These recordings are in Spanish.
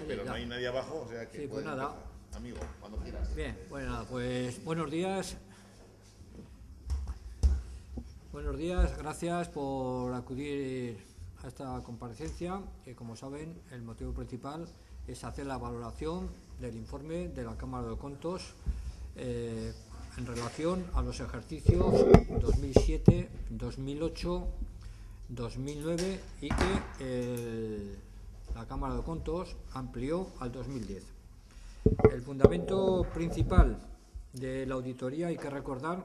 pero no hay nadie abajo, o sea que... Sí, pues nada. Empezar. Amigo, cuando quieras. Bien, bueno, nada, pues buenos días. Buenos días, gracias por acudir a esta comparecencia, que como saben, el motivo principal es hacer la valoración del informe de la Cámara de Contos en relación a los ejercicios 2007, 2008, 2009 y que la Cámara de Contos amplió al 2010. El fundamento principal de la auditoría, hay que recordar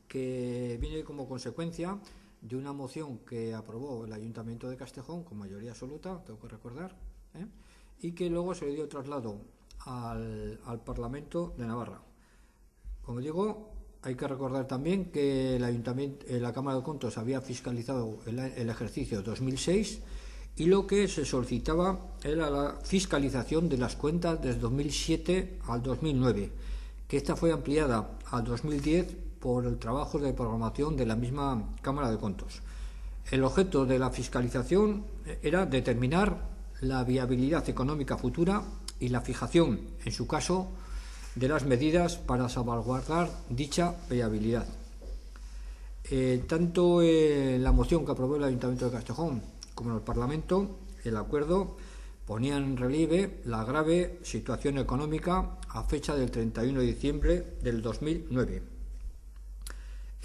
que viene como consecuencia de una moción que aprobó el Ayuntamiento de Castejón con mayoría absoluta, tengo que recordar, y que luego se le dio traslado al Parlamento de Navarra. Como digo, hay que recordar también que la Cámara de Contos había fiscalizado el ejercicio 2006 y lo que se solicitaba era la fiscalización de las cuentas desde 2007 al 2009, que esta fue ampliada al 2010 por el trabajo de programación de la misma Cámara de Contos. El objeto de la fiscalización era determinar la viabilidad económica futura y la fijación, en su caso, de las medidas para salvaguardar dicha viabilidad. Tanto en la moción que aprobó el Ayuntamiento de Castejón como en el Parlamento, el acuerdo ponía en relieve la grave situación económica a fecha del 31 de diciembre del 2009.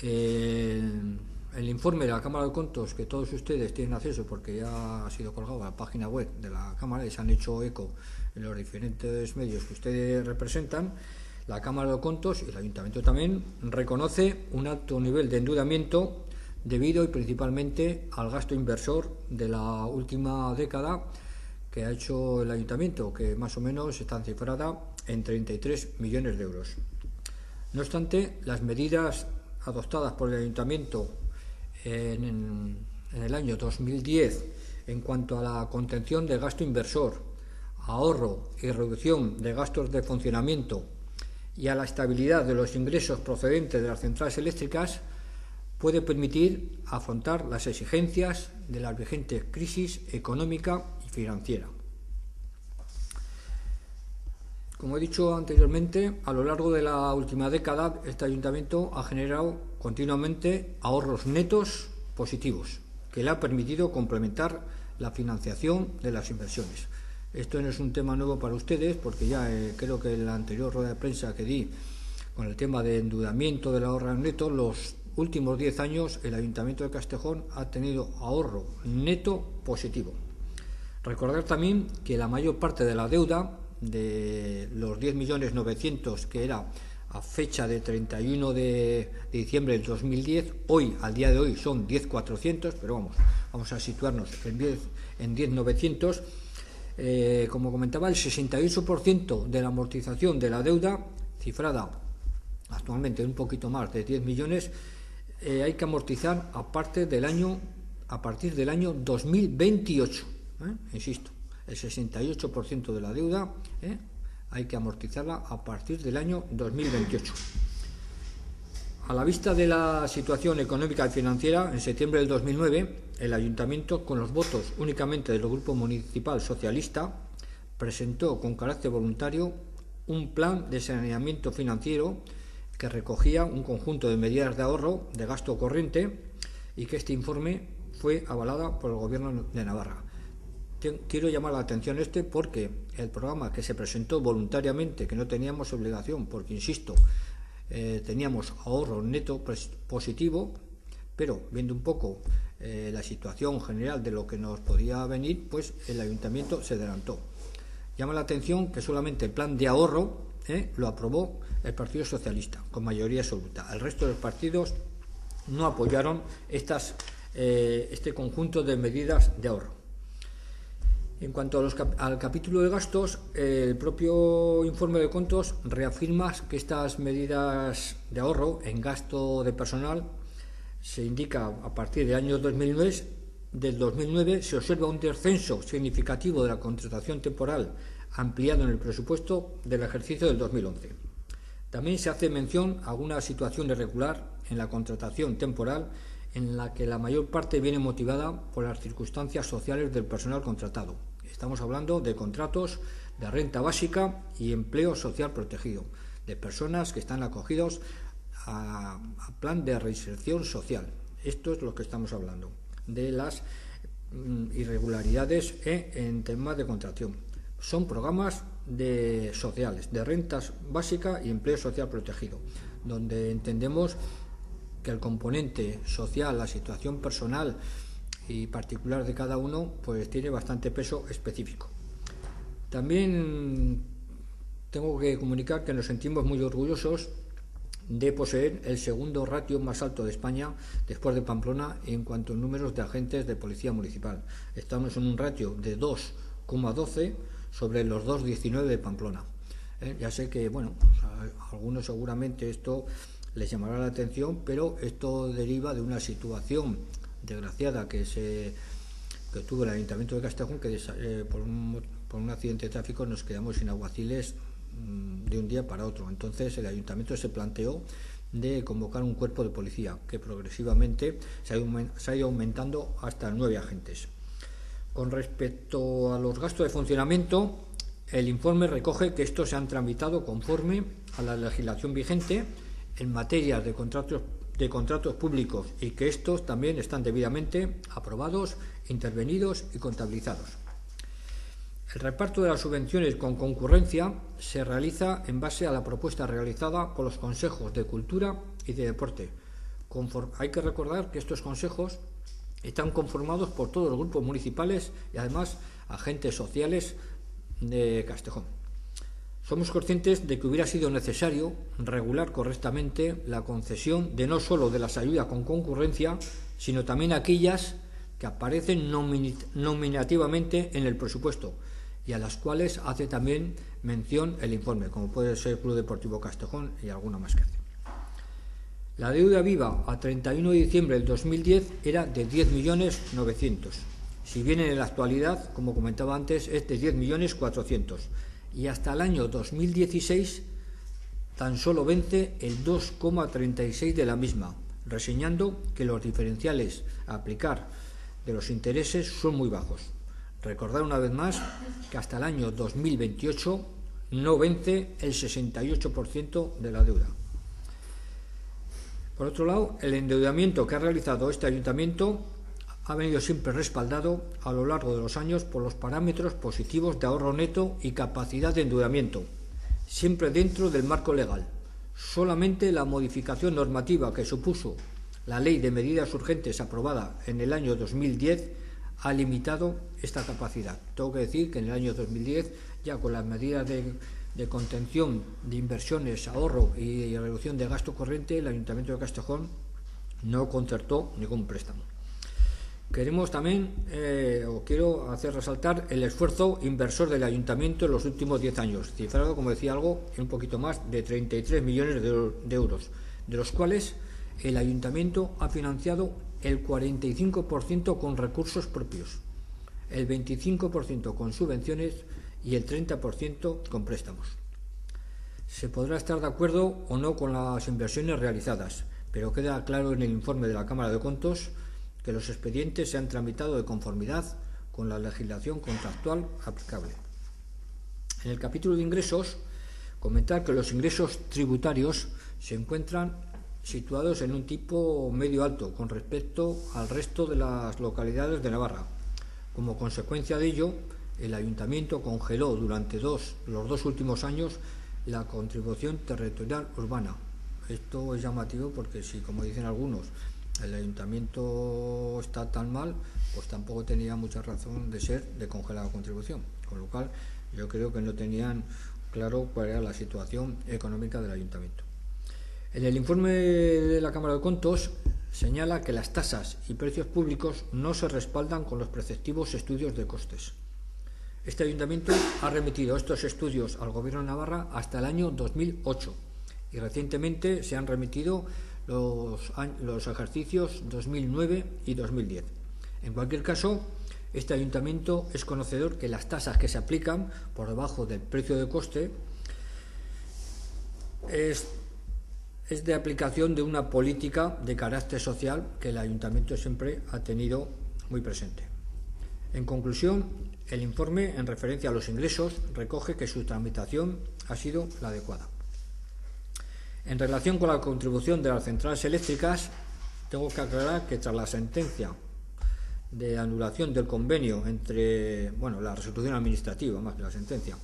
El informe de la Cámara de Contos, que todos ustedes tienen acceso porque ya ha sido colgado a la página web de la Cámara y se han hecho eco en los diferentes medios que ustedes representan, la Cámara de Contos y el Ayuntamiento también reconoce un alto nivel de endeudamiento debido y principalmente al gasto inversor de la última década que ha hecho el Ayuntamiento, que más o menos está cifrada en 33 millones de euros. No obstante, las medidas adoptadas por el Ayuntamiento en el año 2010 en cuanto a la contención del gasto inversor, ahorro y reducción de gastos de funcionamiento y a la estabilidad de los ingresos procedentes de las centrales eléctricas puede permitir afrontar las exigencias de la vigente crisis económica y financiera. Como he dicho anteriormente, a lo largo de la última década, este Ayuntamiento ha generado continuamente ahorros netos positivos, que le ha permitido complementar la financiación de las inversiones. Esto no es un tema nuevo para ustedes, porque ya creo que en la anterior rueda de prensa que di con el tema de endeudamiento del ahorro neto, los últimos 10 años el Ayuntamiento de Castejón ha tenido ahorro neto positivo. Recordar también que la mayor parte de la deuda, de los 10.900.000 que era a fecha de 31 de diciembre del 2010, hoy, al día de hoy, son 10.400, pero vamos a situarnos en 10.900. Como comentaba, el 68% de la amortización de la deuda, cifrada actualmente un poquito más de 10 millones, hay que amortizar a partir del año 2028. Insisto, el 68% de la deuda hay que amortizarla a partir del año 2028. A la vista de la situación económica y financiera, en septiembre del 2009, el Ayuntamiento, con los votos únicamente del Grupo Municipal Socialista, presentó con carácter voluntario un plan de saneamiento financiero que recogía un conjunto de medidas de ahorro de gasto corriente y que este informe fue avalada por el Gobierno de Navarra. Quiero llamar la atención porque el programa que se presentó voluntariamente, que no teníamos obligación, porque insisto, teníamos ahorro neto positivo, pero viendo un poco la situación general de lo que nos podía venir, pues el Ayuntamiento se adelantó. Llama la atención que solamente el plan de ahorro lo aprobó el Partido Socialista con mayoría absoluta. El resto de los partidos no apoyaron este conjunto de medidas de ahorro. En cuanto al capítulo de gastos, el propio informe de contos reafirma que estas medidas de ahorro en gasto de personal se indica a partir del año 2009 se observa un descenso significativo de la contratación temporal ampliado en el presupuesto del ejercicio del 2011. También se hace mención a alguna situación irregular en la contratación temporal en la que la mayor parte viene motivada por las circunstancias sociales del personal contratado. Estamos hablando de contratos de renta básica y empleo social protegido, de personas que están acogidos a plan de reinserción social. Esto es lo que estamos hablando, de las irregularidades en temas de contratación. Son programas sociales, de rentas básica y empleo social protegido, donde entendemos que el componente social, la situación personal y particular de cada uno, pues tiene bastante peso específico. También tengo que comunicar que nos sentimos muy orgullosos de poseer el segundo ratio más alto de España, después de Pamplona, en cuanto a números de agentes de policía municipal. Estamos en un ratio de 2,12 sobre los 2,19 de Pamplona. Ya sé que, bueno, a algunos seguramente esto les llamará la atención, pero esto deriva de una situación desgraciada que tuvo el Ayuntamiento de Castejón, que por un accidente de tráfico nos quedamos sin alguaciles de un día para otro. Entonces el Ayuntamiento se planteó de convocar un cuerpo de policía que progresivamente se ha ido aumentando hasta 9 agentes. Con respecto a los gastos de funcionamiento, el informe recoge que estos se han tramitado conforme a la legislación vigente en materia de contratos públicos y que estos también están debidamente aprobados, intervenidos y contabilizados. El reparto de las subvenciones con concurrencia se realiza en base a la propuesta realizada por los consejos de Cultura y de Deporte. Hay que recordar que estos consejos están conformados por todos los grupos municipales y además agentes sociales de Castejón. Somos conscientes de que hubiera sido necesario regular correctamente la concesión de no solo de las ayudas con concurrencia, sino también aquellas que aparecen nominativamente en el presupuesto y a las cuales hace también mención el informe, como puede ser el Club Deportivo Castejón y alguna más que hace. La deuda viva a 31 de diciembre del 2010 era de 10.900.000, si bien en la actualidad, como comentaba antes, es de 10.400.000, y hasta el año 2016 tan solo vence el 2,36 de la misma, reseñando que los diferenciales a aplicar de los intereses son muy bajos. Recordar una vez más que hasta el año 2028 no vence el 68% de la deuda. Por otro lado, el endeudamiento que ha realizado este ayuntamiento ha venido siempre respaldado a lo largo de los años por los parámetros positivos de ahorro neto y capacidad de endeudamiento, siempre dentro del marco legal. Solamente la modificación normativa que supuso la Ley de Medidas Urgentes aprobada en el año 2010 ha limitado esta capacidad. Tengo que decir que en el año 2010, ya con las medidas de contención de inversiones, ahorro y reducción de gasto corriente, el Ayuntamiento de Castejón no concertó ningún préstamo. Queremos también, quiero hacer resaltar el esfuerzo inversor del Ayuntamiento en los últimos 10 años, cifrado, como decía algo, en un poquito más de 33 millones de euros, de los cuales el Ayuntamiento ha financiado el 45% con recursos propios, el 25% con subvenciones y el 30% con préstamos. Se podrá estar de acuerdo o no con las inversiones realizadas, pero queda claro en el informe de la Cámara de Cuentos que los expedientes se han tramitado de conformidad con la legislación contractual aplicable. En el capítulo de ingresos, comentar que los ingresos tributarios se encuentran situados en un tipo medio alto con respecto al resto de las localidades de Navarra. Como consecuencia de ello, el Ayuntamiento congeló durante los 2 últimos años la contribución territorial urbana. Esto es llamativo porque si, como dicen algunos, el Ayuntamiento está tan mal, pues tampoco tenía mucha razón de ser de congelar la contribución, con lo cual yo creo que no tenían claro cuál era la situación económica del Ayuntamiento. En el informe de la Cámara de Cuentos señala que las tasas y precios públicos no se respaldan con los preceptivos estudios de costes. Este Ayuntamiento ha remitido estos estudios al Gobierno de Navarra hasta el año 2008 y recientemente se han remitido los ejercicios 2009 y 2010. En cualquier caso, este Ayuntamiento es conocedor que las tasas que se aplican por debajo del precio de coste es de aplicación de una política de carácter social que el Ayuntamiento siempre ha tenido muy presente. En conclusión, el informe, en referencia a los ingresos, recoge que su tramitación ha sido la adecuada. En relación con la contribución de las centrales eléctricas, tengo que aclarar que tras la sentencia de anulación del convenio entre, la resolución administrativa, más que la sentencia,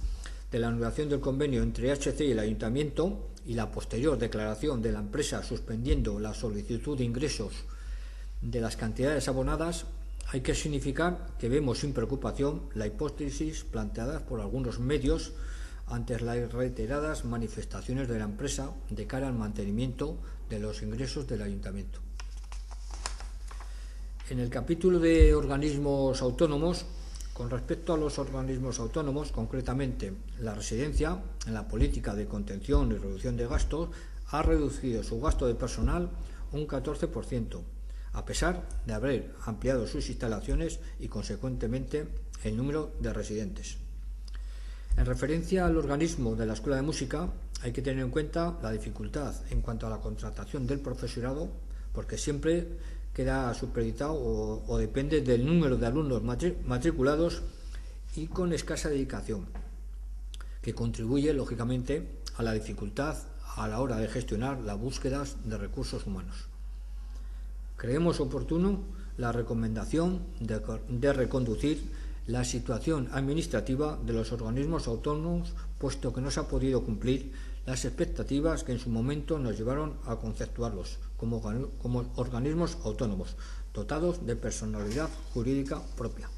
de la anulación del convenio entre HC y el Ayuntamiento y la posterior declaración de la empresa suspendiendo la solicitud de ingresos de las cantidades abonadas, hay que significar que vemos sin preocupación la hipótesis planteada por algunos medios ante las reiteradas manifestaciones de la empresa de cara al mantenimiento de los ingresos del Ayuntamiento. En el capítulo de organismos autónomos, con respecto a los organismos autónomos, concretamente la Residencia, en la política de contención y reducción de gastos, ha reducido su gasto de personal un 14%, a pesar de haber ampliado sus instalaciones y, consecuentemente, el número de residentes. En referencia al organismo de la Escuela de Música, hay que tener en cuenta la dificultad en cuanto a la contratación del profesorado, porque siempre queda supeditado o depende del número de alumnos matriculados y con escasa dedicación, que contribuye, lógicamente, a la dificultad a la hora de gestionar las búsquedas de recursos humanos. Creemos oportuno la recomendación de reconducir la situación administrativa de los organismos autónomos, puesto que no se ha podido cumplir las expectativas que en su momento nos llevaron a conceptuarlos como organismos autónomos, dotados de personalidad jurídica propia.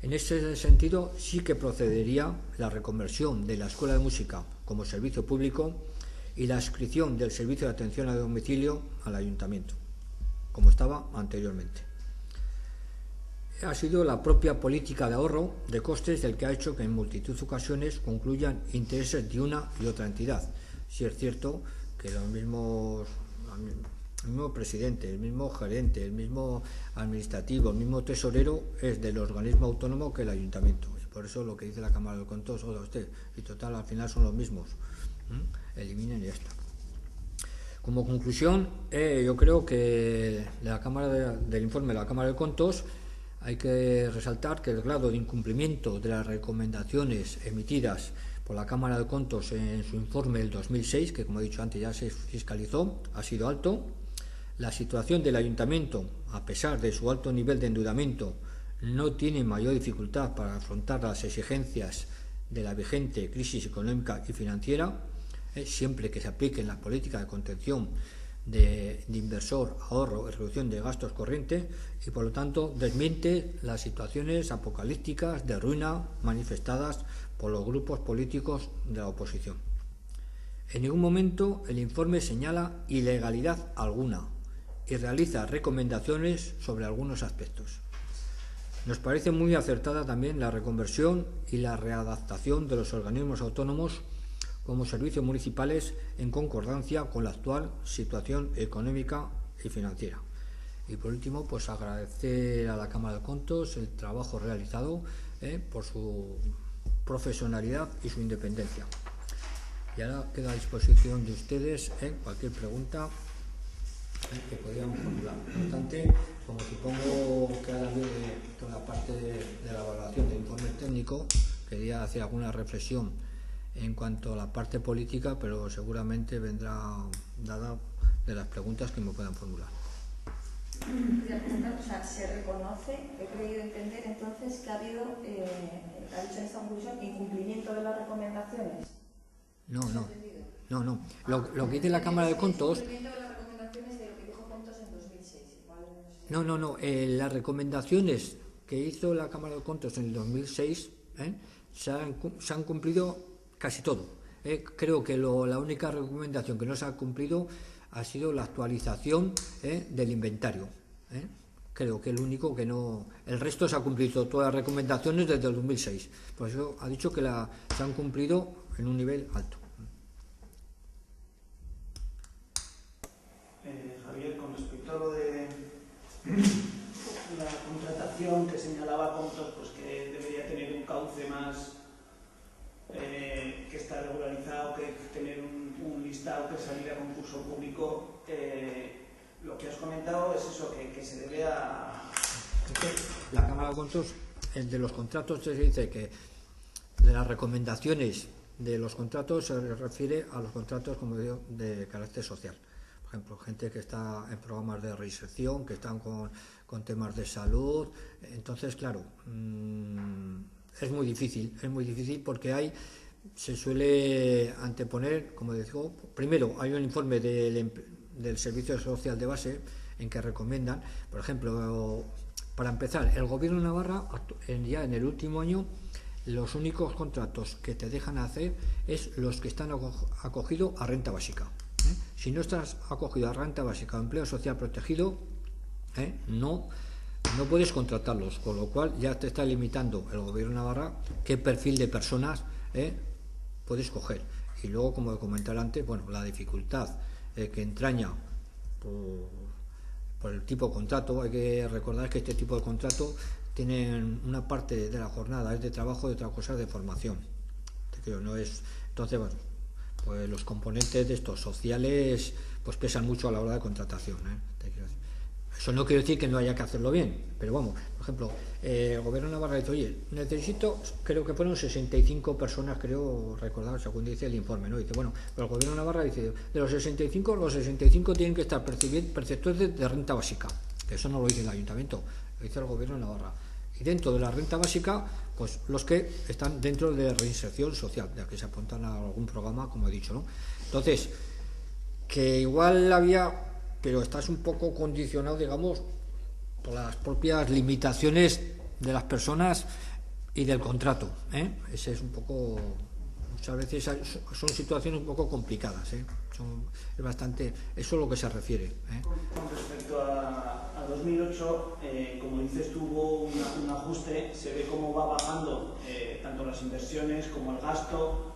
En ese sentido, sí que procedería la reconversión de la Escuela de Música como servicio público y la adscripción del servicio de atención a domicilio al Ayuntamiento, como estaba anteriormente. Ha sido la propia política de ahorro de costes el que ha hecho que en multitud de ocasiones concluyan intereses de una y otra entidad. Si es cierto que el mismo presidente, el mismo gerente, el mismo administrativo, el mismo tesorero es del organismo autónomo que el Ayuntamiento. Y por eso lo que dice la Cámara de Cuentos, oiga usted, y total al final son los mismos. Eliminen y ya está. Como conclusión, yo creo que del informe de la Cámara de Cuentos hay que resaltar que el grado de incumplimiento de las recomendaciones emitidas por la Cámara de Cuentos en su informe del 2006, que como he dicho antes ya se fiscalizó, ha sido alto. La situación del Ayuntamiento, a pesar de su alto nivel de endeudamiento, no tiene mayor dificultad para afrontar las exigencias de la vigente crisis económica y financiera, siempre que se apliquen las políticas de contención de inversor, ahorro y reducción de gastos corrientes, y por lo tanto desmiente las situaciones apocalípticas de ruina manifestadas por los grupos políticos de la oposición. En ningún momento el informe señala ilegalidad alguna y realiza recomendaciones sobre algunos aspectos. Nos parece muy acertada también la reconversión y la readaptación de los organismos autónomos como servicios municipales en concordancia con la actual situación económica y financiera. Y por último, pues agradecer a la Cámara de Cuentos el trabajo realizado por su profesionalidad y su independencia. Y ahora queda a disposición de ustedes cualquier pregunta que podríamos formular. Por lo tanto, como supongo que ahora viene toda la parte de la evaluación del informe técnico, quería hacer alguna reflexión en cuanto a la parte política, pero seguramente vendrá dada de las preguntas que me puedan formular. Quería preguntar, o sea, se reconoce, he creído entender entonces que ha habido, ha dicho en esta conclusión, incumplimiento de las recomendaciones. No. Lo que dice la Cámara de Cuentos. Incumplimiento de las recomendaciones de lo que dijo Cuentos en 2006. No. Las recomendaciones que hizo la Cámara de Cuentos en el 2006 se han cumplido casi todo. Creo que la única recomendación que no se ha cumplido ha sido la actualización del inventario. Creo que el único que no. El resto se ha cumplido todas las recomendaciones desde el 2006. Por eso ha dicho que se han cumplido en un nivel alto. Javier, con respecto a lo de la contratación que señalaba Cuentos, pues que debería tener un cauce más que está regularizado, que tener un listado, que salir a concurso público. Lo que has comentado es eso, que se debe a... La Cámara de Cuentos el de los contratos se dice que de las recomendaciones de los contratos se refiere a los contratos, como digo, de carácter social. Por ejemplo, gente que está en programas de reinserción, que están con temas de salud. Entonces, claro, es muy difícil porque se suele anteponer, como digo, primero hay un informe del Servicio Social de Base en que recomiendan, por ejemplo, para empezar, el Gobierno de Navarra, ya en el último año, los únicos contratos que te dejan hacer es los que están acogidos a renta básica. Si no estás acogido a renta básica o empleo social protegido, no puedes contratarlos, con lo cual ya te está limitando el Gobierno de Navarra qué perfil de personas puedes coger. Y luego, como comenté antes, bueno, la dificultad que entraña por el tipo de contrato. Hay que recordar que este tipo de contrato tienen una parte de la jornada es de trabajo y otra cosa es de formación. No es, entonces, bueno, pues los componentes de estos sociales pues pesan mucho a la hora de contratación. Eso no quiere decir que no haya que hacerlo bien, pero vamos, por ejemplo, el Gobierno de Navarra dice, oye, necesito, creo que fueron 65 personas, creo recordar, según dice el informe, ¿no? Dice, bueno, pero el Gobierno de Navarra dice, de los 65 tienen que estar perceptores de renta básica, que eso no lo dice el Ayuntamiento, lo dice el Gobierno de Navarra. Y dentro de la renta básica, pues los que están dentro de reinserción social, ya que se apuntan a algún programa, como he dicho, ¿no? Entonces, que igual había, pero estás un poco condicionado, digamos, por las propias limitaciones de las personas y del contrato, Ese es un poco, muchas veces son situaciones un poco complicadas, es bastante, eso es lo que se refiere. Con respecto a 2008, como dices tú, hubo un ajuste, se ve cómo va bajando tanto las inversiones como el gasto.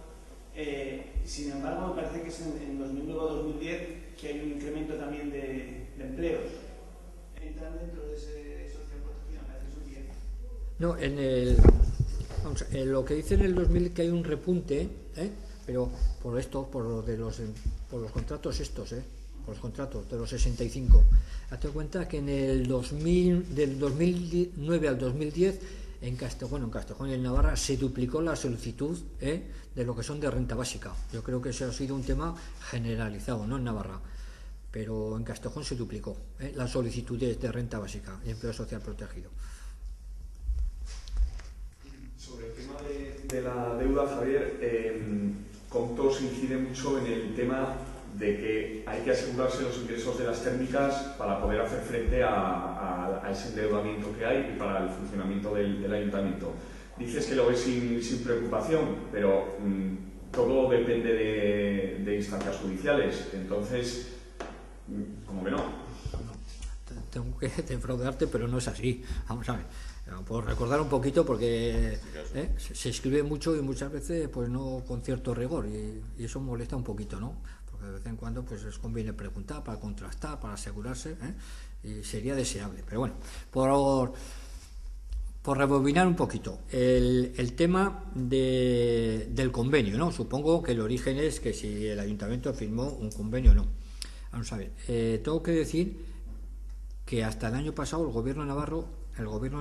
Sin embargo, me parece que es en 2009-2010 que hay un incremento también de empleos. ¿Entran dentro de ese social protegido? Me parece que es un 10. En lo que dice en el 2000 que hay un repunte, pero por los contratos estos, por los contratos de los 65. Hazte cuenta que en el 2000, del 2009 al 2010, en Castejón y en Navarra se duplicó la solicitud de lo que son de renta básica. Yo creo que ese ha sido un tema generalizado, no en Navarra, pero en Castejón se duplicó las solicitudes de renta básica y empleo social protegido. Sobre el tema de la deuda, Javier, Comptos incide mucho en el tema de que hay que asegurarse los ingresos de las térmicas para poder hacer frente a ese endeudamiento que hay y para el funcionamiento del ayuntamiento. Dices que lo ves sin preocupación, pero todo depende de instancias judiciales. Entonces, ¿cómo que no? Tengo que defraudarte, pero no es así. Vamos a ver. Puedo recordar un poquito porque se escribe mucho y muchas veces pues no con cierto rigor y eso molesta un poquito, ¿no? Porque de vez en cuando pues les conviene preguntar para contrastar, para asegurarse, y sería deseable. Pero bueno, por rebobinar un poquito, el tema del convenio, ¿no? Supongo que el origen es que si el ayuntamiento firmó un convenio o no. Vamos a ver, tengo que decir que hasta el año pasado el Gobierno de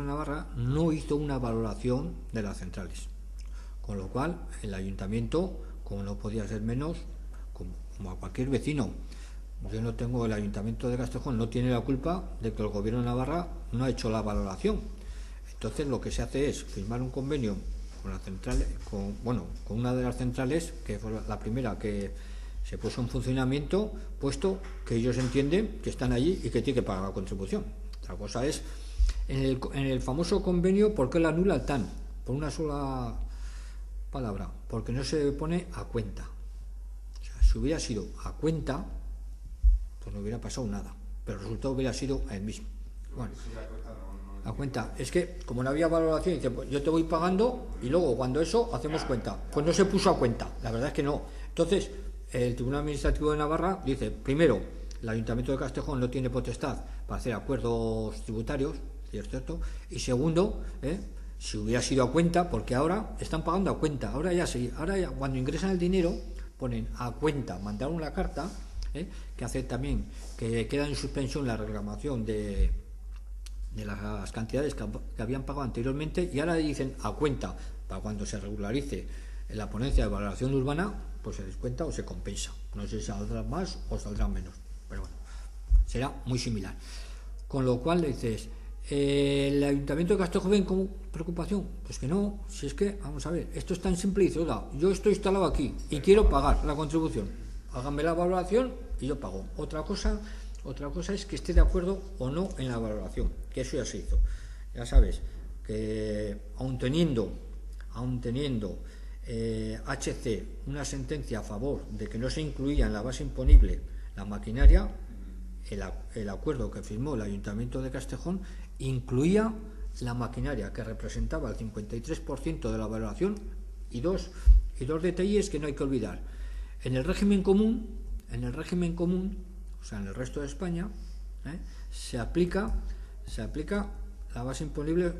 Navarra no hizo una valoración de las centrales, con lo cual el ayuntamiento, como no podía ser menos, como a cualquier vecino, el ayuntamiento de Castejón no tiene la culpa de que el Gobierno de Navarra no ha hecho la valoración. Entonces lo que se hace es firmar un convenio con la central, con una de las centrales, que fue la primera que se puso en funcionamiento, puesto que ellos entienden que están allí y que tienen que pagar la contribución. Otra cosa es, en el famoso convenio, ¿por qué la anula el TAN? Por una sola palabra, porque no se pone a cuenta. O sea, si hubiera sido a cuenta, pues no hubiera pasado nada, pero el resultado hubiera sido el mismo. Bueno, a cuenta, es que como no había valoración, dice, pues yo te voy pagando y luego cuando eso hacemos cuenta. Pues no se puso a cuenta, la verdad es que no. Entonces, el Tribunal Administrativo de Navarra dice, primero, el Ayuntamiento de Castejón no tiene potestad para hacer acuerdos tributarios, ¿sí es cierto? Y segundo, si hubiera sido a cuenta, porque ahora están pagando a cuenta, ahora ya cuando ingresan el dinero ponen a cuenta, mandaron una carta que hace también que queda en suspensión la reclamación de de las cantidades que habían pagado anteriormente, y ahora dicen a cuenta, para cuando se regularice en la ponencia de valoración urbana, pues se descuenta o se compensa. No sé si saldrá más o saldrá menos, pero bueno, será muy similar. Con lo cual le dices, ¿el Ayuntamiento de Castejón ven como preocupación? Pues que no, si es que, vamos a ver, esto es tan simple, dice, oiga, yo estoy instalado aquí y quiero pagar la contribución, háganme la valoración y yo pago. Otra cosa es que esté de acuerdo o no en la valoración, que eso ya se hizo. Ya sabes que aun teniendo HC una sentencia a favor de que no se incluía en la base imponible la maquinaria, el acuerdo que firmó el Ayuntamiento de Castejón incluía la maquinaria, que representaba el 53% de la valoración, y dos detalles que no hay que olvidar. En el régimen común, o sea, en el resto de España, se aplica la base imponible,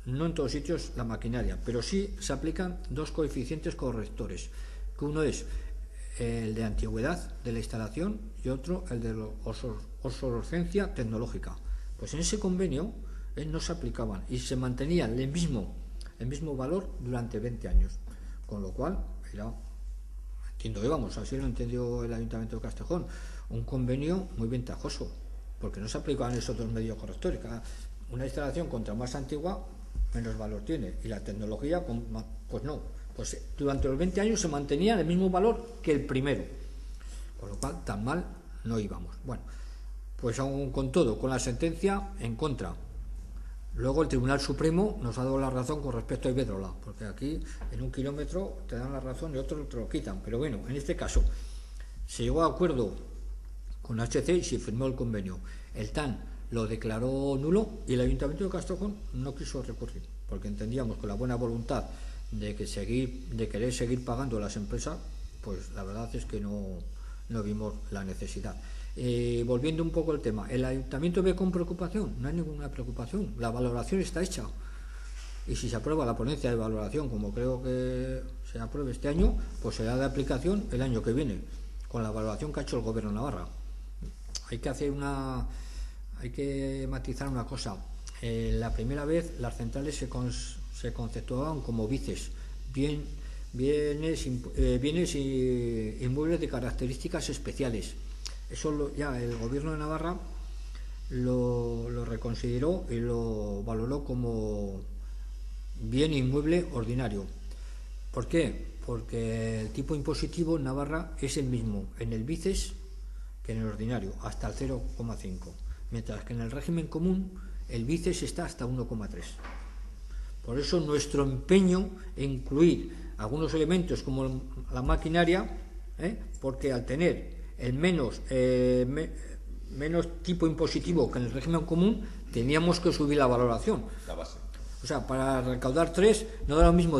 no en todos sitios la maquinaria, pero sí se aplican dos coeficientes correctores, que uno es el de antigüedad de la instalación y otro el de obsolescencia tecnológica. Pues en ese convenio no se aplicaban y se mantenía el mismo valor durante 20 años, con lo cual era, entiendo que vamos, así lo entendió el Ayuntamiento de Castejón, un convenio muy ventajoso, porque no se aplicaban esos dos medios correctores. Una instalación contra más antigua menos valor tiene, y la tecnología pues no, pues durante los 20 años se mantenía el mismo valor que el primero, con lo cual tan mal no íbamos. Bueno, pues aún con todo, con la sentencia en contra, luego el Tribunal Supremo nos ha dado la razón con respecto a Iberdrola, porque aquí en un kilómetro te dan la razón y otros te lo quitan, pero bueno, en este caso se llegó a acuerdo con HC y se firmó el convenio. El TAN lo declaró nulo y el Ayuntamiento de Castejón no quiso recurrir, porque entendíamos con la buena voluntad de querer seguir pagando a las empresas, pues la verdad es que no vimos la necesidad. Volviendo un poco al tema, ¿el Ayuntamiento ve con preocupación? No hay ninguna preocupación, la valoración está hecha, y si se aprueba la ponencia de valoración, como creo que se apruebe este año, pues será de aplicación el año que viene, con la valoración que ha hecho el Gobierno de Navarra. Hay que matizar una cosa. La primera vez las centrales se conceptuaban como BICES, bienes inmuebles de características especiales. Eso ya el Gobierno de Navarra lo reconsideró y lo valoró como bien inmueble ordinario. ¿Por qué? Porque el tipo impositivo en Navarra es el mismo en el BICES que en el ordinario, hasta el 0,5, mientras que en el régimen común el BICES está hasta 1,3. Por eso nuestro empeño en incluir algunos elementos como la maquinaria, porque al tener el menos tipo impositivo que en el régimen común, teníamos que subir la valoración. La base. O sea, para recaudar 3 no da lo mismo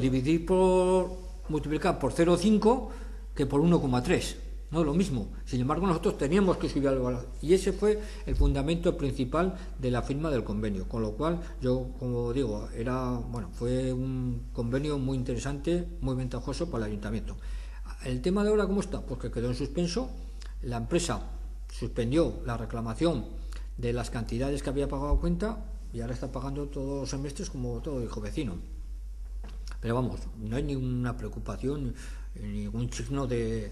multiplicar por 0,5 que por 1,3. No es lo mismo. Sin embargo, nosotros teníamos que subir el valor. Y ese fue el fundamento principal de la firma del convenio. Con lo cual, yo, como digo, fue un convenio muy interesante, muy ventajoso para el ayuntamiento. El tema de ahora, ¿cómo está? Pues que quedó en suspenso. La empresa suspendió la reclamación de las cantidades que había pagado a cuenta y ahora está pagando todos los semestres como todo hijo vecino. Pero vamos, no hay ninguna preocupación, ningún signo de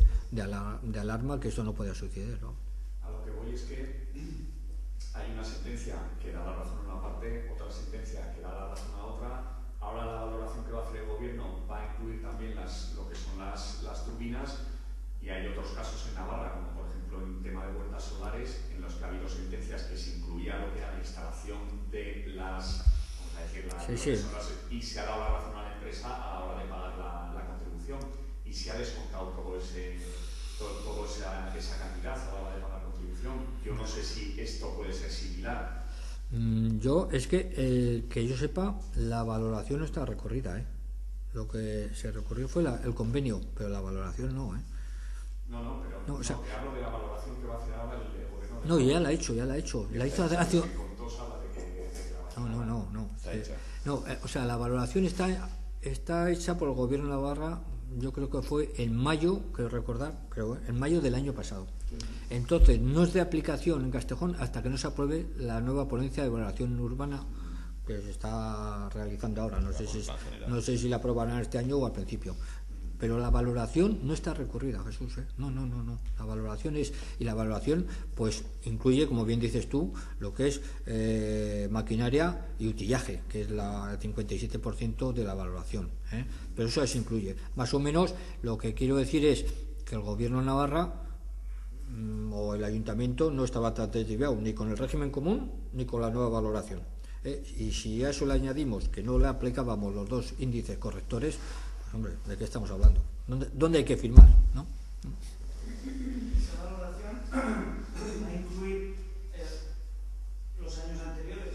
alarma que eso no pueda suceder, ¿no? A lo que voy es que hay una sentencia que da la razón a una parte, otra sentencia que da la razón a otra. Ahora la valoración que va a hacer el gobierno va a incluir también lo que son las turbinas, y hay otros casos en Navarra, como por ejemplo en tema de huertas solares, en los que ha habido sentencias que se incluía lo que era la instalación de las, vamos a decir, y se ha dado la razón a la empresa a la hora de pagar la contribución, y se ha descontado toda esa cantidad a la hora de pagar la contribución. Yo no sé si esto puede ser similar. Que yo sepa, la valoración no está recorrida, Lo que se recorrió fue el convenio, pero la valoración no, Te hablo de la valoración que va a hacer ahora el gobierno. No, ya la ha hecho. La hizo hace... Está hecha. No, o sea, la valoración está hecha por el Gobierno de Navarra yo creo que fue en mayo, creo recordar, en mayo del año pasado. Entonces, no es de aplicación en Castejón hasta que no se apruebe la nueva ponencia de valoración urbana que se está realizando ahora. No sé si la aprobarán este año o al principio. Pero la valoración no está recurrida, Jesús, ¿eh? No. La valoración y la valoración pues incluye, como bien dices tú, lo que es maquinaria y utillaje, que es el 57% de la valoración, ¿eh? Pero eso se incluye. Más o menos lo que quiero decir es que el Gobierno de Navarra o el Ayuntamiento no estaba tan desviado ni con el régimen común ni con la nueva valoración, ¿eh? Y si a eso le añadimos que no le aplicábamos los dos índices correctores, hombre, ¿de qué estamos hablando? ¿Dónde hay que firmar? ¿No? ¿Esa valoración va a incluir los años anteriores?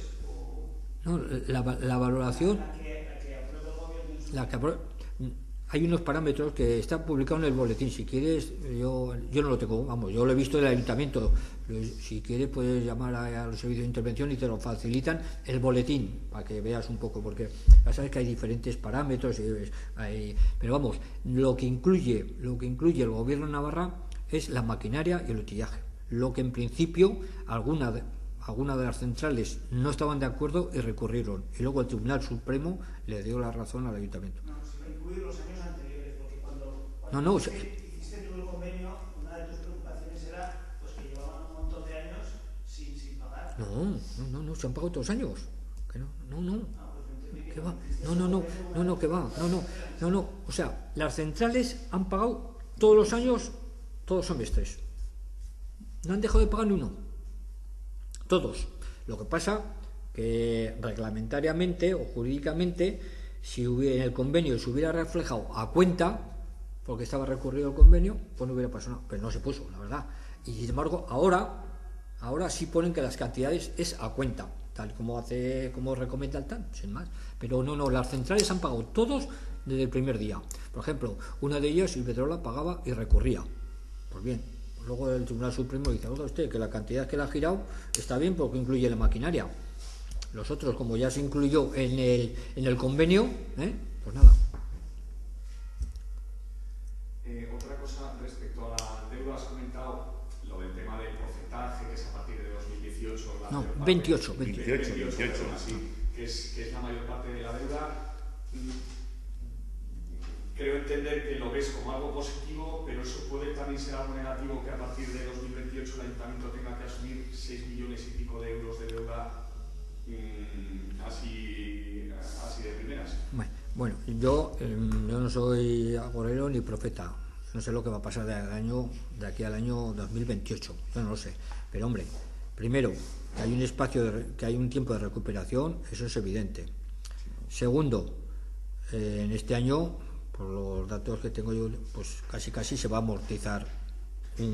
No, la valoración... La que aprueba el gobierno. La que hay unos parámetros que están publicados en el boletín. Si quieres, yo no lo tengo, vamos, yo lo he visto del ayuntamiento. Si quieres, puedes llamar a los servicios de intervención y te lo facilitan el boletín para que veas un poco, porque ya sabes que hay diferentes parámetros. Pero vamos, lo que incluye el Gobierno de Navarra es la maquinaria y el utillaje. Lo que en principio alguna de las centrales no estaban de acuerdo y recurrieron. Y luego el Tribunal Supremo le dio la razón al ayuntamiento. No, si va a incluir los años anteriores, porque cuando No. hiciste tú el convenio, una de tus preocupaciones era pues que llevaban un montón de años sin pagar. No, se han pagado todos los años. Que no. Ah, pues entendí ¿Qué va? No, que va. No. O sea, las centrales han pagado todos los años, todos los semestres. No han dejado de pagar ni uno. Todos. Lo que pasa que reglamentariamente o jurídicamente, si en el convenio se hubiera reflejado a cuenta, porque estaba recurrido el convenio, pues no hubiera pasado nada. Pero no se puso, la verdad. Y sin embargo, ahora sí ponen que las cantidades es a cuenta, tal como recomienda el TAN, sin más. Pero no, las centrales han pagado todos desde el primer día. Por ejemplo, una de ellas, Iberdrola, pagaba y recurría. Pues bien, luego el Tribunal Supremo dice, oiga usted, que la cantidad que le ha girado está bien porque incluye la maquinaria. Los otros, como ya se incluyó en el convenio, pues nada. Otra cosa respecto a la deuda, has comentado lo del tema del porcentaje, que es a partir de 2018. No, 28. Sí, que es la mayor parte de la deuda. Creo entender que lo ves como algo positivo, pero eso puede también ser algo negativo, que a partir de 2028 el ayuntamiento tenga que asumir 6 millones y pico de euros de deuda así de primeras. Bueno, yo no soy agorero ni profeta. No sé lo que va a pasar de aquí al año 2028. Yo no lo sé. Pero hombre, primero, que hay un que hay un tiempo de recuperación, eso es evidente. Segundo, en este año, por los datos que tengo yo, pues casi se va a amortizar 1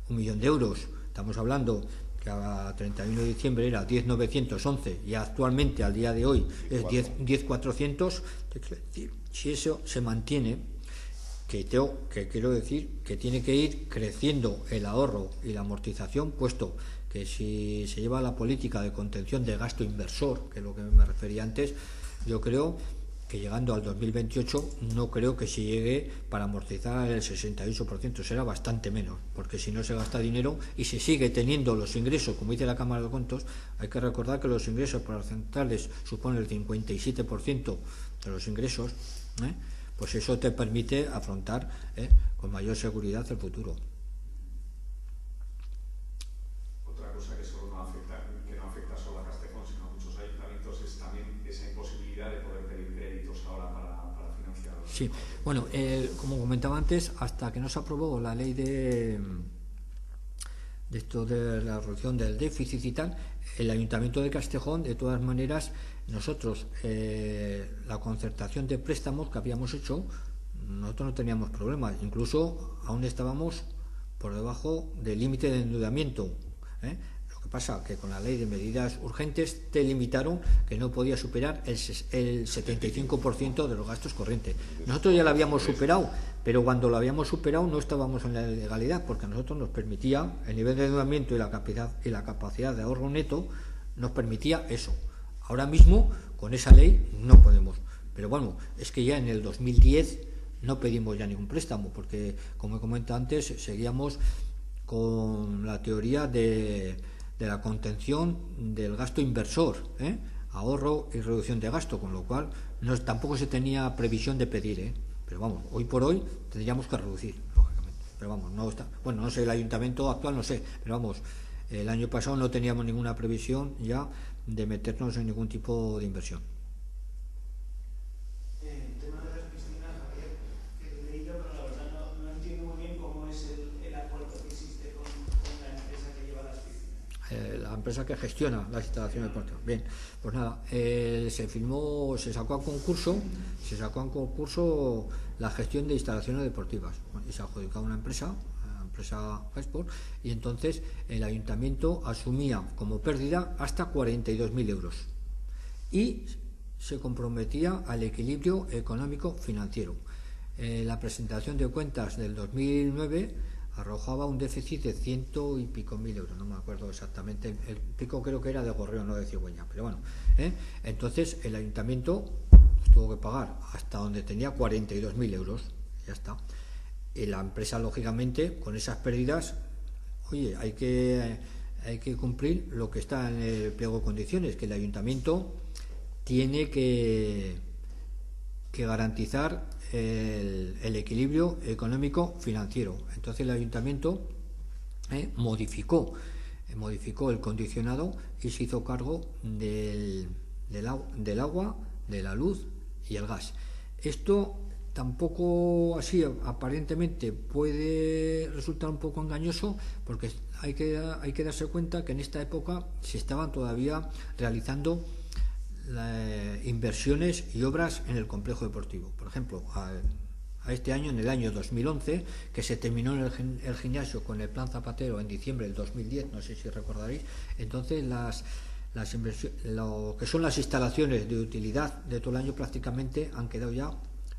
millón de euros. Estamos hablando que a 31 de diciembre era 10.911 y actualmente al día de hoy es 10.400. Si eso se mantiene, que quiero decir que tiene que ir creciendo el ahorro y la amortización, puesto que si se lleva la política de contención de gasto inversor, que es lo que me refería antes, yo creo que llegando al 2028 no creo que se llegue para amortizar el 68%, será bastante menos, porque si no se gasta dinero y se sigue teniendo los ingresos, como dice la Cámara de Cuentos, hay que recordar que los ingresos para las centrales suponen el 57% de los ingresos, pues eso te permite afrontar con mayor seguridad el futuro. Otra cosa que no afecta solo a Castejón, sino a muchos ayuntamientos, es también esa imposibilidad de poder pedir créditos ahora para financiar. Sí, bueno, como comentaba antes, hasta que no se aprobó la ley de esto de la reducción del déficit y tal, el Ayuntamiento de Castejón, de todas maneras, nosotros la concertación de préstamos que habíamos hecho, nosotros no teníamos problemas, incluso aún estábamos por debajo del límite de endeudamiento. Lo que pasa que con la ley de medidas urgentes te limitaron que no podía superar el 75% de los gastos corrientes. Nosotros ya lo habíamos superado, pero cuando lo habíamos superado no estábamos en la legalidad, porque a nosotros nos permitía el nivel de endeudamiento y la capacidad de ahorro neto, nos permitía eso. Ahora mismo con esa ley no podemos, pero bueno, es que ya en el 2010 no pedimos ya ningún préstamo, porque, como he comentado antes, seguíamos con la teoría de la contención del gasto inversor, ahorro y reducción de gasto, con lo cual tampoco se tenía previsión de pedir, pero vamos, hoy por hoy tendríamos que reducir, lógicamente, pero vamos, no está, bueno, no sé, el ayuntamiento actual no sé, pero vamos, el año pasado no teníamos ninguna previsión ya de meternos en ningún tipo de inversión. El tema de las piscinas, Javier, que lo he leído, pero la verdad no entiendo muy bien cómo es el acuerdo que existe con la empresa que lleva las piscinas. La empresa que gestiona las instalaciones deportivas. Bien, pues nada, se sacó a concurso la gestión de instalaciones deportivas, y se ha adjudicado una empresa Export, y entonces el ayuntamiento asumía como pérdida hasta 42.000 euros y se comprometía al equilibrio económico financiero. La presentación de cuentas del 2009 arrojaba un déficit de 100 y pico mil euros, no me acuerdo exactamente, el pico creo que era de Gorrión, no de Cigüeña, pero bueno, entonces el ayuntamiento tuvo que pagar hasta donde tenía 42.000 euros, ya está. Y la empresa, lógicamente, con esas pérdidas, oye, hay que cumplir lo que está en el pliego de condiciones, que el ayuntamiento tiene que garantizar el equilibrio económico financiero. Entonces el ayuntamiento modificó el condicionado y se hizo cargo del agua, de la luz y el gas. Esto tampoco, así aparentemente, puede resultar un poco engañoso, porque hay que darse cuenta que en esta época se estaban todavía realizando inversiones y obras en el complejo deportivo. Por ejemplo, a este año, en el año 2011, que se terminó el gimnasio con el plan Zapatero en diciembre del 2010, no sé si recordaréis, entonces las inversiones, lo que son las instalaciones de utilidad de todo el año, prácticamente han quedado ya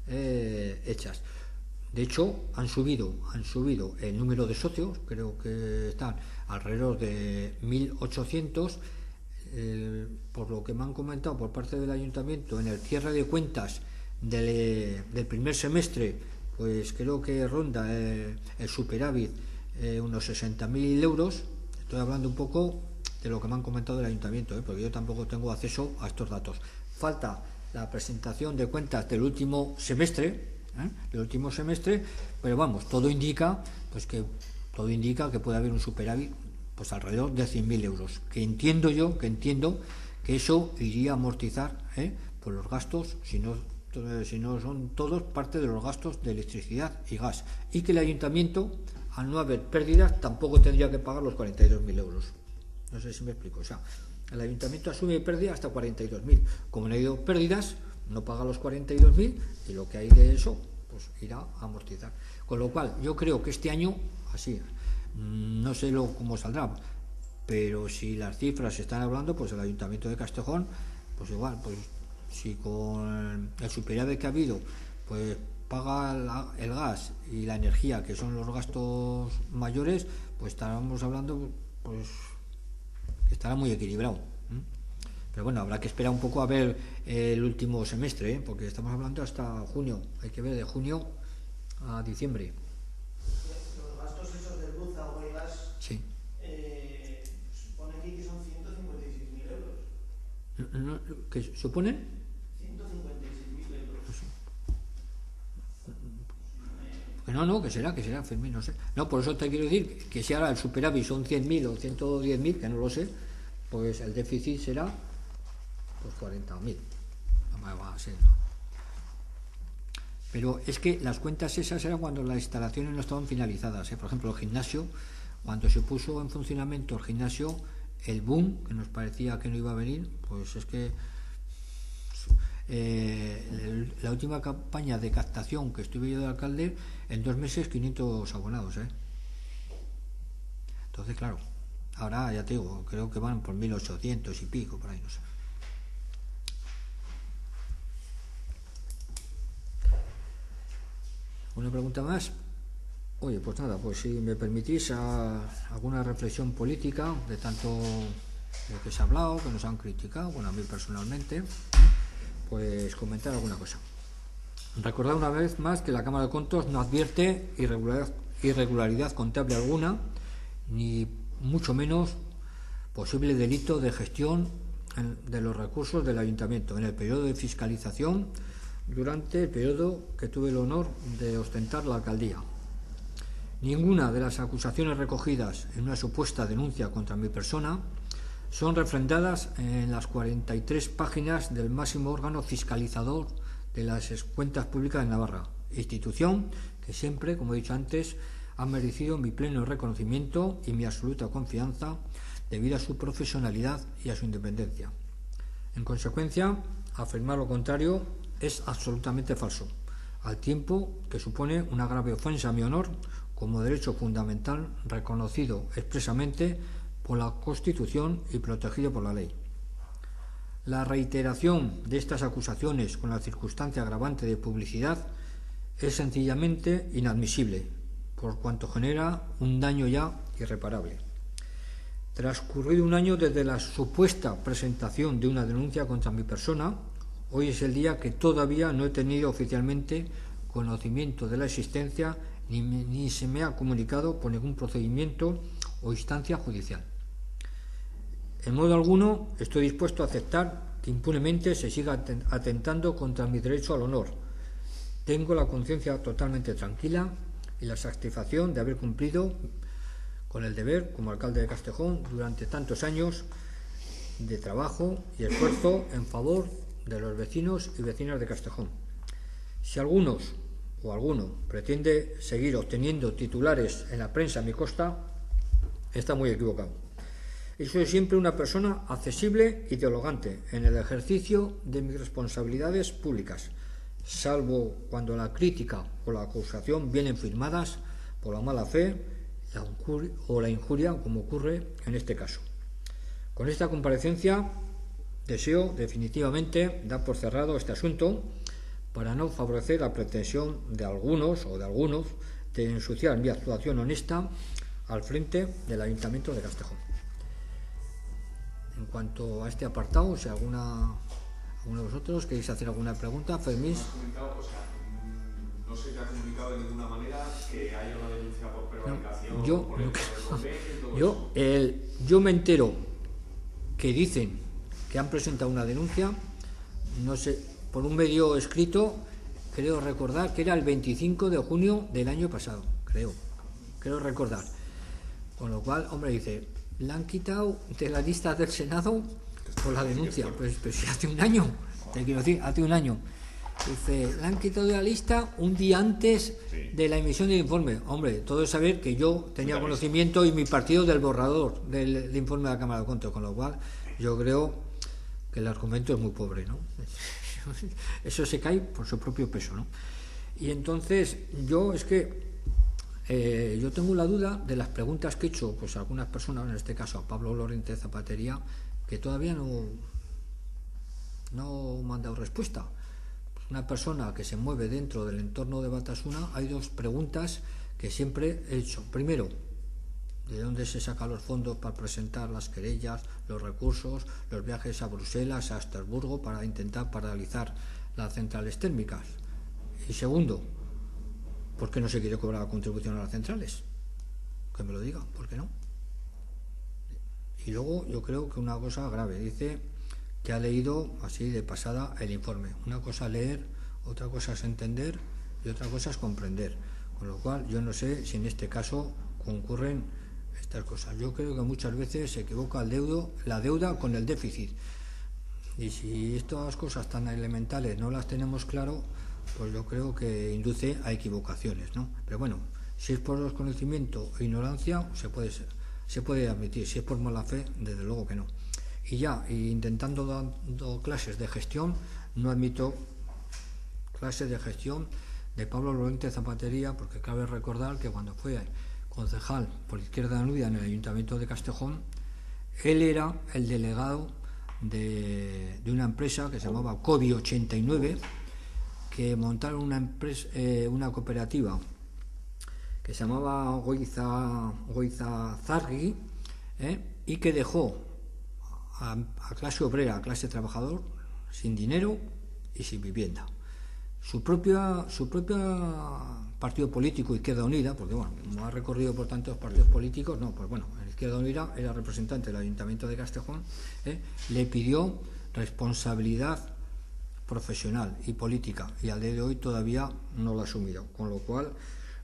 hechas. De hecho, han subido el número de socios, creo que están alrededor de 1.800. Por lo que me han comentado por parte del ayuntamiento, en el cierre de cuentas del primer semestre, pues creo que ronda el superávit unos 60.000 euros. Estoy hablando un poco de lo que me han comentado del ayuntamiento, porque yo tampoco tengo acceso a estos datos. Falta la presentación de cuentas del último semestre, pero vamos, todo indica que puede haber un superávit pues alrededor de 100.000 euros, que entiendo que eso iría a amortizar por los gastos, si no son todos parte de los gastos de electricidad y gas, y que el ayuntamiento, al no haber pérdidas, tampoco tendría que pagar los 42.000 euros. No sé si me explico. O sea, el ayuntamiento asume pérdidas hasta 42.000. Como no ha habido pérdidas, no paga los 42.000 y lo que hay de eso pues irá a amortizar. Con lo cual, yo creo que este año, así, no sé cómo saldrá, pero si las cifras se están hablando, pues el Ayuntamiento de Castejón, pues igual, pues si con el superávit que ha habido, pues paga el gas y la energía, que son los gastos mayores, pues estaremos hablando, pues que estará muy equilibrado. Pero bueno, habrá que esperar un poco a ver el último semestre, porque estamos hablando hasta junio, hay que ver de junio a diciembre. Los gastos esos de luz, agua y gas, sí. Supone aquí que son 156.000 euros. ¿Qué suponen? 156.000 euros. No, que será, Fermín, no sé. No, por eso te quiero decir que si ahora el superávit son 100.000 o 110.000, que no lo sé, pues el déficit será pues 40.000. No va a ser, ¿no? Pero es que las cuentas esas eran cuando las instalaciones no estaban finalizadas. Por ejemplo, el gimnasio, cuando se puso en funcionamiento el gimnasio, el boom, que nos parecía que no iba a venir, pues es que la última campaña de captación que estuve yo de alcalde, en 2 meses 500 abonados. Entonces, claro, ahora ya te digo, creo que van por 1.800 y pico, por ahí, no sé. ¿Una pregunta más? Oye, pues nada, pues si me permitís alguna reflexión política de tanto de que se ha hablado, que nos han criticado, bueno, a mí personalmente, pues comentar alguna cosa. Recordar una vez más que la Cámara de Cuentos no advierte irregularidad contable alguna, ni mucho menos posible delito de gestión de los recursos del Ayuntamiento en el periodo de fiscalización durante el periodo que tuve el honor de ostentar la alcaldía. Ninguna de las acusaciones recogidas en una supuesta denuncia contra mi persona son refrendadas en las 43 páginas del máximo órgano fiscalizador de las cuentas públicas de Navarra, institución que siempre, como he dicho antes, ha merecido mi pleno reconocimiento y mi absoluta confianza debido a su profesionalidad y a su independencia. En consecuencia, afirmar lo contrario es absolutamente falso, al tiempo que supone una grave ofensa a mi honor como derecho fundamental reconocido expresamente por la Constitución y protegido por la ley. La reiteración de estas acusaciones con la circunstancia agravante de publicidad es sencillamente inadmisible, por cuanto genera un daño ya irreparable. Transcurrido un año desde la supuesta presentación de una denuncia contra mi persona, hoy es el día que todavía no he tenido oficialmente conocimiento de la existencia ni se me ha comunicado por ningún procedimiento o instancia judicial. En modo alguno estoy dispuesto a aceptar que impunemente se siga atentando contra mi derecho al honor. Tengo la conciencia totalmente tranquila y la satisfacción de haber cumplido con el deber como alcalde de Castejón durante tantos años de trabajo y esfuerzo en favor de los vecinos y vecinas de Castejón. Si alguno pretende seguir obteniendo titulares en la prensa a mi costa, está muy equivocado. Y soy siempre una persona accesible y dialogante en el ejercicio de mis responsabilidades públicas, salvo cuando la crítica o la acusación vienen firmadas por la mala fe o la injuria, como ocurre en este caso. Con esta comparecencia deseo definitivamente dar por cerrado este asunto para no favorecer la pretensión de algunos de ensuciar mi actuación honesta al frente del Ayuntamiento de Castejón. En cuanto a este apartado, si alguno de vosotros queréis hacer alguna pregunta, Fermín. No se te ha comunicado de ninguna manera que haya una denuncia por prevaricación. Yo me entero que dicen que han presentado una denuncia, no sé, por un medio escrito, creo recordar que era el 25 de junio del año pasado, creo recordar. Con lo cual, hombre, dice, la han quitado de la lista del Senado por la denuncia. Pues si hace un año, te quiero decir, hace un año. Dice, la han quitado de la lista un día antes de la emisión del informe. Hombre, todo es saber que yo tenía conocimiento y mi partido del borrador del informe de la Cámara de Cuentos, con lo cual yo creo que el argumento es muy pobre, ¿no? Eso se cae por su propio peso, ¿no? Y entonces yo tengo la duda de las preguntas que he hecho pues a algunas personas, en este caso a Pablo Lorente Zapatería, que todavía no me han dado respuesta. Una persona que se mueve dentro del entorno de Batasuna, hay dos preguntas que siempre he hecho. Primero, ¿de dónde se sacan los fondos para presentar las querellas, los recursos, los viajes a Bruselas, a Estrasburgo para intentar paralizar las centrales térmicas? Y segundo, ¿por qué no se quiere cobrar la contribución a las centrales? Que me lo diga, ¿por qué no? Y luego yo creo que una cosa grave, dice que ha leído así de pasada el informe. Una cosa es leer, otra cosa es entender y otra cosa es comprender. Con lo cual yo no sé si en este caso concurren estas cosas. Yo creo que muchas veces se equivoca la deuda con el déficit. Y si estas cosas tan elementales no las tenemos claro, pues yo creo que induce a equivocaciones, ¿no? Pero bueno, si es por desconocimiento o ignorancia, se puede admitir. Si es por mala fe, desde luego que no. Y intentando dando clases de gestión, no admito clases de gestión de Pablo Lorente Zapatería, porque cabe recordar que cuando fue concejal por Izquierda Unida en el Ayuntamiento de Castejón, él era el delegado de una empresa que se llamaba COBI 89, que montaron una cooperativa que se llamaba Goiza Zargi, y que dejó a clase obrera, a clase trabajador, sin dinero y sin vivienda. su propia partido político, Izquierda Unida, porque bueno, como ha recorrido por tantos partidos políticos, no, pues bueno, Izquierda Unida era representante del Ayuntamiento de Castejón, le pidió responsabilidad profesional y política, y al día de hoy todavía no lo ha asumido, con lo cual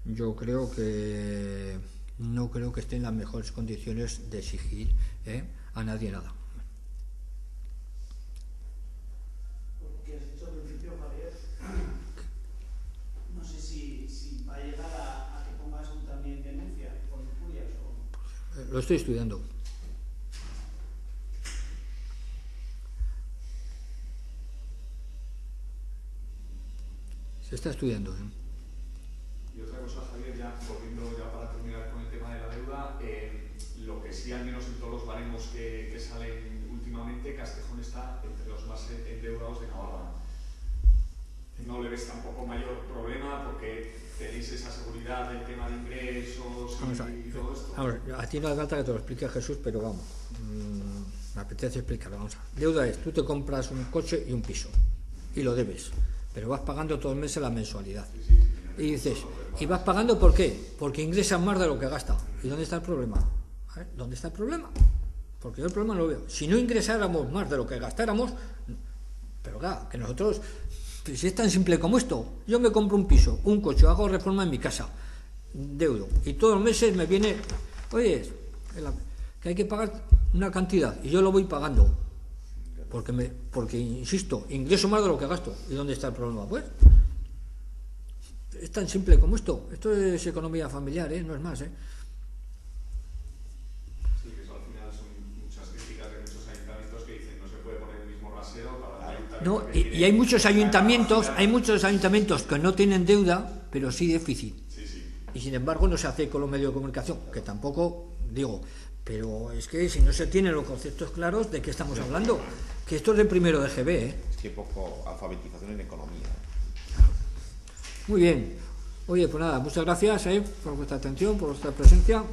yo creo que no creo que esté en las mejores condiciones de exigir a nadie nada. Porque has dicho al principio, Javier, no sé si va a llegar a que pongas tú también denuncia con injurias o... Lo estoy estudiando. Se está estudiando. Y otra cosa, Javier, ya volviendo ya para terminar con el tema de la deuda, lo que sí, al menos en todos los baremos que salen últimamente, Castejón está entre los más endeudados de Navarra. No le ves tampoco mayor problema porque tenéis esa seguridad del tema de ingresos y todo esto. Vamos, a ti no hace falta que te lo explique Jesús, pero vamos, me apetece explicarlo. Vamos a. Deuda es, tú te compras un coche y un piso y lo debes, pero vas pagando todos los meses la mensualidad. Y dices, ¿y vas pagando por qué? Porque ingresas más de lo que gastas. ¿Y dónde está el problema? ¿Dónde está el problema? Porque yo el problema no lo veo. Si no ingresáramos más de lo que gastáramos, pero claro, que nosotros, si es tan simple como esto, yo me compro un piso, un coche, hago reforma en mi casa, deudo, y todos los meses me viene, oye, que hay que pagar una cantidad, y yo lo voy pagando, porque insisto, ingreso más de lo que gasto. ¿Y dónde está el problema? Pues es tan simple como esto. Esto es economía familiar, no es más. Sí, que eso al final son muchas críticas de muchos ayuntamientos que dicen no se puede poner el mismo rasero para el ayuntamiento. No, y hay muchos ayuntamientos que no tienen deuda, pero sí déficit. Sí. Y sin embargo no se hace con los medios de comunicación, que tampoco digo, pero es que si no se tienen los conceptos claros, ¿de qué estamos hablando? Que esto es de primero de GB, Es que poco alfabetización en economía. Muy bien. Oye, pues nada, muchas gracias por vuestra atención, por vuestra presencia.